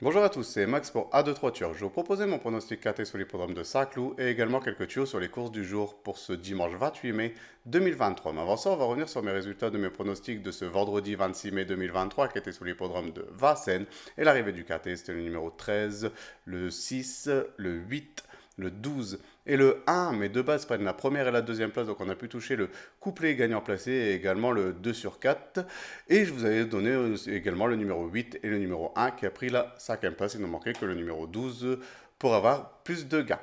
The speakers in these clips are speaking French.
Bonjour à tous, c'est Max pour A2-3 Turcs. Je vais vous proposer mon pronostic KT sur l'hippodrome de Saint-Cloud et également quelques tuyaux sur les courses du jour pour ce dimanche 28 mai 2023. Mais avant ça, on va revenir sur mes résultats de mes pronostics de ce vendredi 26 mai 2023 qui était sur l'hippodrome de Vincennes. Et l'arrivée du KT, c'était le numéro 13, le 6, le 8, le 12 et le 1, mais de base prennent la première et la deuxième place, donc on a pu toucher le couplet gagnant placé et également le 2 sur 4. Et je vous avais donné également le numéro 8 et le numéro 1 qui a pris la cinquième place. Il ne manquait que le numéro 12 pour avoir plus de gains.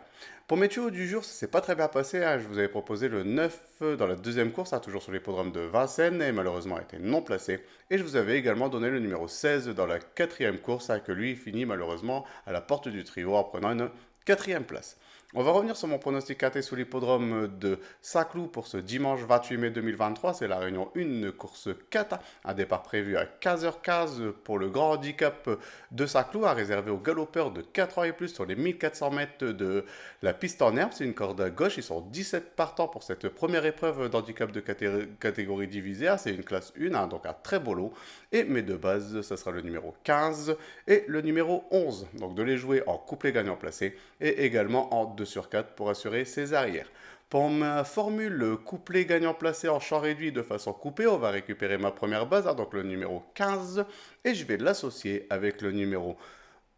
Pour mes tuyaux du jour, ça s'est pas très bien passé, hein. Je vous avais proposé le 9 dans la deuxième course, hein, toujours sur l'hippodrome de Vincennes, et malheureusement a été non placé. Et je vous avais également donné le numéro 16 dans la quatrième course, hein, que lui finit malheureusement à la porte du trio en prenant une quatrième place. On va revenir sur mon pronostic KT sous l'hippodrome de Saint-Cloud pour ce dimanche 28 mai 2023. C'est la réunion 1, course 4. Un départ prévu à 15h15 pour le grand handicap de Saint-Cloud, à réserver aux galopeurs de 4 ans et plus sur les 1400 mètres de la piste en herbe. C'est une corde à gauche. Ils sont 17 partants pour cette première épreuve d'handicap de catégorie divisée. C'est une classe 1, hein, donc un très beau lot. Et mes deux bases, ça sera le numéro 15 et le numéro 11. Donc de les jouer en couplet gagnant placé et également en 2 sur 4 pour assurer ses arrières. Pour ma formule couplet gagnant placé en champ réduit de façon coupée, on va récupérer ma première base, hein, donc le numéro 15, et je vais l'associer avec le numéro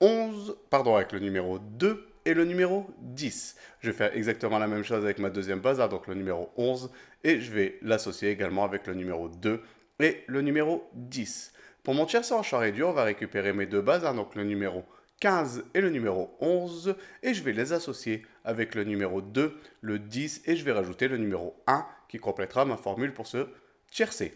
11, pardon, avec le numéro 2 et le numéro 10. Je vais faire exactement la même chose avec ma deuxième base, hein, donc le numéro 11, et je vais l'associer également avec le numéro 2 et le numéro 10. Pour mon tiercé en champ réduit, on va récupérer mes deux bases, hein, donc le numéro 15 et le numéro 11, et je vais les associer avec le numéro 2, le 10, et je vais rajouter le numéro 1 qui complétera ma formule pour ce tiercé.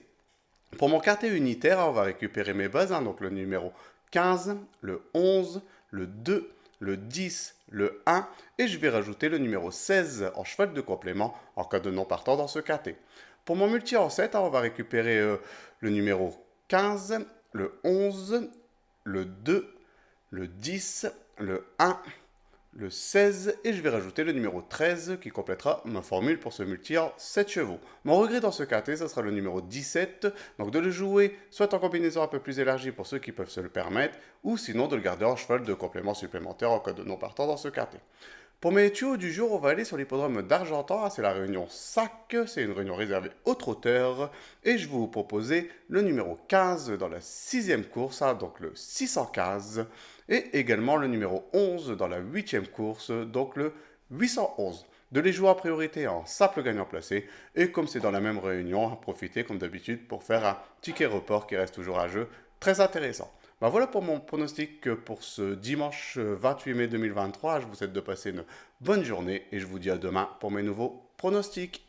Pour mon quartet unitaire, on va récupérer mes bases, hein, donc le numéro 15, le 11, le 2, le 10, le 1, et je vais rajouter le numéro 16 en cheval de complément en cas de non partant dans ce quartet. Pour mon multi en 7, hein, on va récupérer le numéro 15, le 11, le 2, le 10, le 1, le 16 et je vais rajouter le numéro 13 qui complétera ma formule pour ce multi en 7 chevaux. Mon regret dans ce quartet, ça sera le numéro 17, donc de le jouer soit en combinaison un peu plus élargie pour ceux qui peuvent se le permettre, ou sinon de le garder en cheval de complément supplémentaire en cas de non partant dans ce quartet. Pour mes tuyaux du jour, on va aller sur l'hippodrome d'Argentan. C'est la réunion SAC, c'est une réunion réservée aux trotteurs. Et je vais vous proposer le numéro 15 dans la sixième course, hein, donc le 615. Et également le numéro 11 dans la huitième course, donc le 811. De les jouer en priorité en simple gagnant placé. Et comme c'est dans la même réunion, profitez comme d'habitude pour faire un ticket report qui reste toujours un jeu très intéressant. Ben voilà pour mon pronostic pour ce dimanche 28 mai 2023. Je vous souhaite de passer une bonne journée et je vous dis à demain pour mes nouveaux pronostics.